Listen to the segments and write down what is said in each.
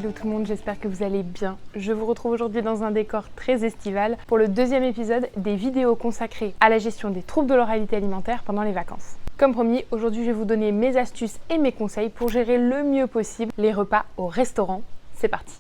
Hello tout le monde, j'espère que vous allez bien. Je vous retrouve aujourd'hui dans un décor très estival pour le deuxième épisode des vidéos consacrées à la gestion des troubles de l'oralité alimentaire pendant les vacances. Comme promis, aujourd'hui je vais vous donner mes astuces et mes conseils pour gérer le mieux possible les repas au restaurant. C'est parti!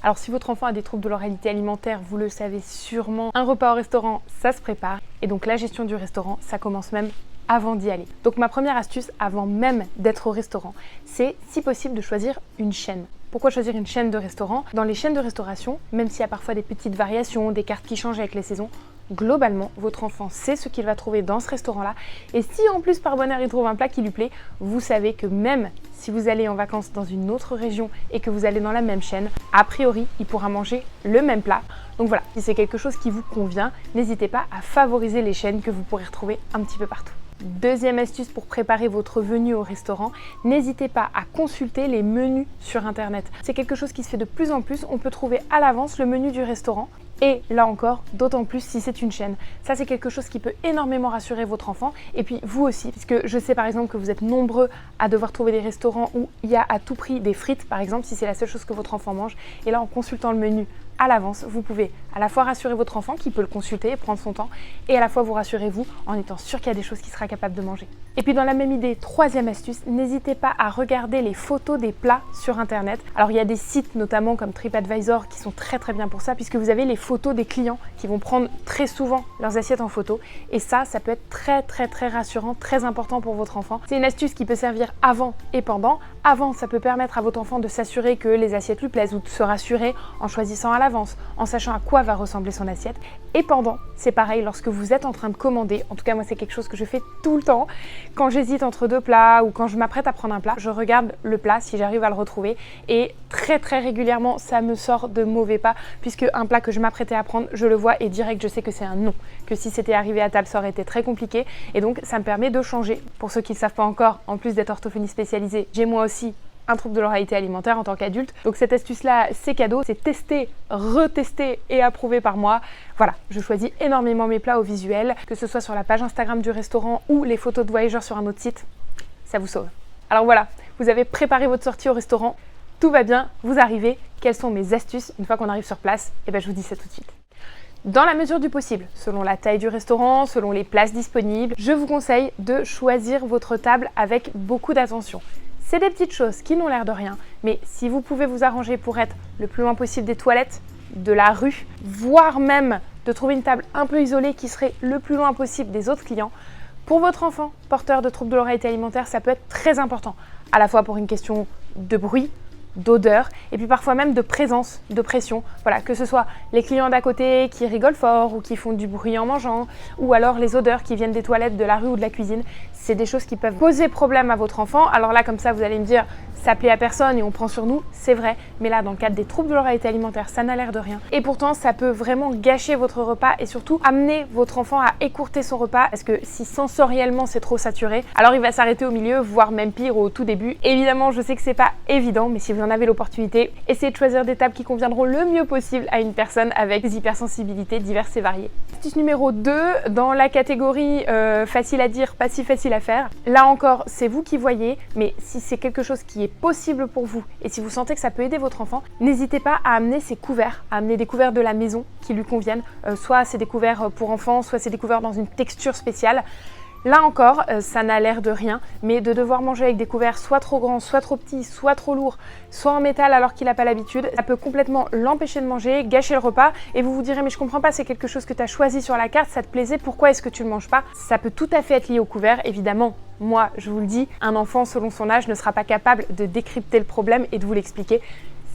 Alors si votre enfant a des troubles de l'oralité alimentaire, vous le savez sûrement, un repas au restaurant, ça se prépare. Et donc la gestion du restaurant, ça commence même avant d'y aller. Donc ma première astuce, avant même d'être au restaurant, c'est si possible de choisir une chaîne. Pourquoi choisir une chaîne de restaurant? Dans les chaînes de restauration, même s'il y a parfois des petites variations, des cartes qui changent avec les saisons, globalement, votre enfant sait ce qu'il va trouver dans ce restaurant-là. Et si en plus par bonheur il trouve un plat qui lui plaît, vous savez que même si vous allez en vacances dans une autre région et que vous allez dans la même chaîne, a priori, il pourra manger le même plat. Donc voilà, si c'est quelque chose qui vous convient, n'hésitez pas à favoriser les chaînes que vous pourrez retrouver un petit peu partout. Deuxième astuce pour préparer votre venue au restaurant, n'hésitez pas à consulter les menus sur internet. C'est quelque chose qui se fait de plus en plus, on peut trouver à l'avance le menu du restaurant. Et là encore, d'autant plus si c'est une chaîne. Ça, c'est quelque chose qui peut énormément rassurer votre enfant et puis vous aussi, puisque je sais par exemple que vous êtes nombreux à devoir trouver des restaurants où il y a à tout prix des frites, par exemple, si c'est la seule chose que votre enfant mange. Et là, en consultant le menu à l'avance, vous pouvez à la fois rassurer votre enfant qui peut le consulter et prendre son temps, et à la fois vous rassurez vous en étant sûr qu'il y a des choses qu'il sera capable de manger. Et puis dans la même idée, troisième astuce, n'hésitez pas à regarder les photos des plats sur internet. Alors il y a des sites notamment comme TripAdvisor qui sont très bien pour ça, puisque vous avez les photos des clients qui vont prendre très souvent leurs assiettes en photo, et ça peut être très rassurant, très important pour votre enfant. C'est une astuce qui peut servir avant et pendant. Avant, ça peut permettre à votre enfant de s'assurer que les assiettes lui plaisent ou de se rassurer en choisissant à l'avance, en sachant à quoi va ressembler son assiette. Et pendant, c'est pareil, lorsque vous êtes en train de commander, en tout cas moi c'est quelque chose que je fais tout le temps, quand j'hésite entre deux plats ou quand je m'apprête à prendre un plat, je regarde le plat si j'arrive à le retrouver, et très régulièrement ça me sort de mauvais pas, puisque un plat que je m'apprêtais à prendre, je le vois et direct je sais que c'est un non, que si c'était arrivé à table ça aurait été très compliqué, et donc ça me permet de changer. Pour ceux qui ne savent pas encore, en plus d'être orthophonie spécialisée, j'ai moi aussi un trouble de l'oralité alimentaire en tant qu'adulte. Donc cette astuce-là, c'est cadeau, c'est testé, retesté et approuvé par moi. Voilà, je choisis énormément mes plats au visuel, que ce soit sur la page Instagram du restaurant ou les photos de voyageurs sur un autre site, ça vous sauve. Alors voilà, vous avez préparé votre sortie au restaurant, tout va bien, vous arrivez. Quelles sont mes astuces une fois qu'on arrive sur place? Et bien je vous dis ça tout de suite. Dans la mesure du possible, selon la taille du restaurant, selon les places disponibles, je vous conseille de choisir votre table avec beaucoup d'attention. C'est des petites choses qui n'ont l'air de rien, mais si vous pouvez vous arranger pour être le plus loin possible des toilettes, de la rue, voire même de trouver une table un peu isolée qui serait le plus loin possible des autres clients, pour votre enfant porteur de troubles de l'oralité alimentaire, ça peut être très important, à la fois pour une question de bruit, d'odeur, et puis parfois même de présence, de pression. Voilà, que ce soit les clients d'à côté qui rigolent fort ou qui font du bruit en mangeant, ou alors les odeurs qui viennent des toilettes, de la rue ou de la cuisine. C'est des choses qui peuvent poser problème à votre enfant. Alors là, comme ça, vous allez me dire, ça plaît à personne et on prend sur nous, c'est vrai. Mais là, dans le cadre des troubles de l'oralité alimentaire, ça n'a l'air de rien. Et pourtant, ça peut vraiment gâcher votre repas et surtout amener votre enfant à écourter son repas, parce que si sensoriellement c'est trop saturé, alors il va s'arrêter au milieu, voire même pire au tout début. Évidemment, je sais que c'est pas évident, mais si vous en avez l'opportunité, essayez de choisir des tables qui conviendront le mieux possible à une personne avec des hypersensibilités diverses et variées. Astuce numéro 2, dans la catégorie facile à dire, pas si facile à faire. Là encore, c'est vous qui voyez, mais si c'est quelque chose qui est possible pour vous et si vous sentez que ça peut aider votre enfant, n'hésitez pas à amener ses couverts, à amener des couverts de la maison qui lui conviennent. Soit c'est des couverts pour enfants, soit c'est des couverts dans une texture spéciale. Là encore, ça n'a l'air de rien, mais de devoir manger avec des couverts soit trop grands, soit trop petits, soit trop lourds, soit en métal alors qu'il n'a pas l'habitude, ça peut complètement l'empêcher de manger, gâcher le repas, et vous vous direz mais je comprends pas, c'est quelque chose que tu as choisi sur la carte, ça te plaisait, pourquoi est-ce que tu le manges pas? Ça peut tout à fait être lié au couvert, évidemment. Moi, je vous le dis, un enfant selon son âge ne sera pas capable de décrypter le problème et de vous l'expliquer.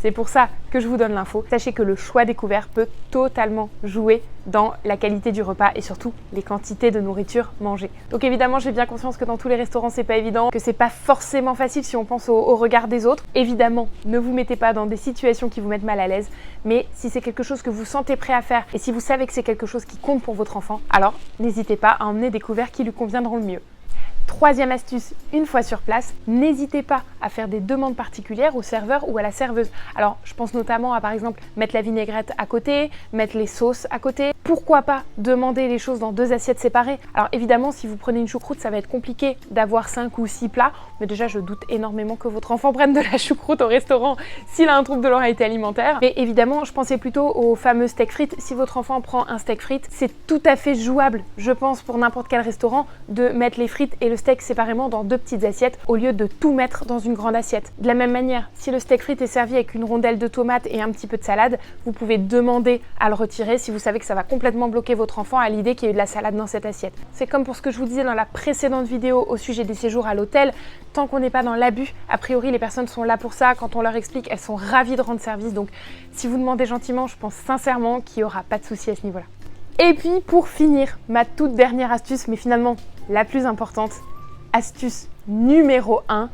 C'est pour ça que je vous donne l'info. Sachez que le choix des couverts peut totalement jouer dans la qualité du repas et surtout les quantités de nourriture mangées. Donc évidemment, j'ai bien conscience que dans tous les restaurants, c'est pas évident, que c'est pas forcément facile si on pense au regard des autres. Évidemment, ne vous mettez pas dans des situations qui vous mettent mal à l'aise, mais si c'est quelque chose que vous sentez prêt à faire et si vous savez que c'est quelque chose qui compte pour votre enfant, alors n'hésitez pas à emmener des couverts qui lui conviendront le mieux. Troisième astuce, une fois sur place, n'hésitez pas à faire des demandes particulières au serveur ou à la serveuse. Alors, je pense notamment à par exemple mettre la vinaigrette à côté, mettre les sauces à côté. Pourquoi pas demander les choses dans 2 assiettes séparées? Alors évidemment, si vous prenez une choucroute, ça va être compliqué d'avoir 5 ou 6 plats. Mais déjà, je doute énormément que votre enfant prenne de la choucroute au restaurant s'il a un trouble de l'oralité alimentaire. Mais évidemment, je pensais plutôt au fameux steak frites. Si votre enfant prend un steak frites, c'est tout à fait jouable, je pense, pour n'importe quel restaurant, de mettre les frites et le steak séparément dans 2 petites assiettes au lieu de tout mettre dans une grande assiette. De la même manière, si le steak frites est servi avec une rondelle de tomate et un petit peu de salade, vous pouvez demander à le retirer si vous savez que ça va complètement bloquer votre enfant à l'idée qu'il y ait de la salade dans cette assiette. C'est comme pour ce que je vous disais dans la précédente vidéo au sujet des séjours à l'hôtel, tant qu'on n'est pas dans l'abus, a priori les personnes sont là pour ça, quand on leur explique, elles sont ravies de rendre service, donc si vous demandez gentiment, je pense sincèrement qu'il n'y aura pas de souci à ce niveau-là. Et puis pour finir, ma toute dernière astuce, mais finalement la plus importante, astuce numéro 1,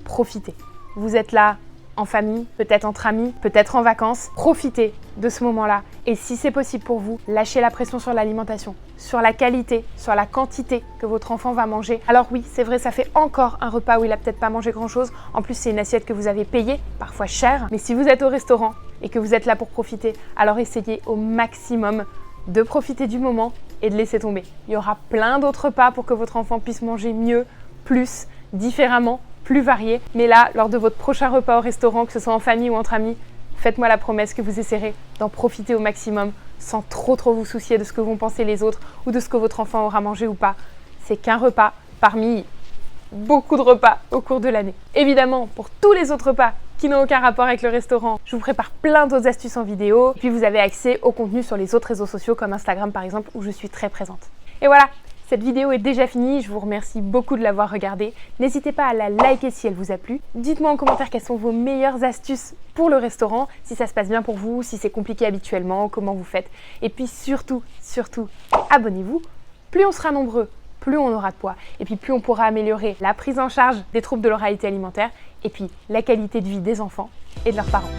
profitez. Vous êtes là en famille, peut-être entre amis, peut-être en vacances. Profitez de ce moment-là. Et si c'est possible pour vous, lâchez la pression sur l'alimentation, sur la qualité, sur la quantité que votre enfant va manger. Alors oui, c'est vrai, ça fait encore un repas où il a peut-être pas mangé grand-chose. En plus, c'est une assiette que vous avez payée, parfois chère. Mais si vous êtes au restaurant et que vous êtes là pour profiter, alors essayez au maximum de profiter du moment et de laisser tomber. Il y aura plein d'autres repas pour que votre enfant puisse manger mieux, plus, différemment, plus varié. Mais là, lors de votre prochain repas au restaurant, que ce soit en famille ou entre amis, faites-moi la promesse que vous essaierez d'en profiter au maximum sans trop vous soucier de ce que vont penser les autres ou de ce que votre enfant aura mangé ou pas. C'est qu'un repas parmi beaucoup de repas au cours de l'année. Évidemment, pour tous les autres repas qui n'ont aucun rapport avec le restaurant, je vous prépare plein d'autres astuces en vidéo. Puis vous avez accès au contenu sur les autres réseaux sociaux comme Instagram par exemple où je suis très présente. Et voilà, cette vidéo est déjà finie, je vous remercie beaucoup de l'avoir regardée. N'hésitez pas à la liker si elle vous a plu. Dites-moi en commentaire quelles sont vos meilleures astuces pour le restaurant, si ça se passe bien pour vous, si c'est compliqué habituellement, comment vous faites. Et puis surtout, abonnez-vous. Plus on sera nombreux, plus on aura de poids. Et puis plus on pourra améliorer la prise en charge des troubles de l'oralité alimentaire et puis la qualité de vie des enfants et de leurs parents.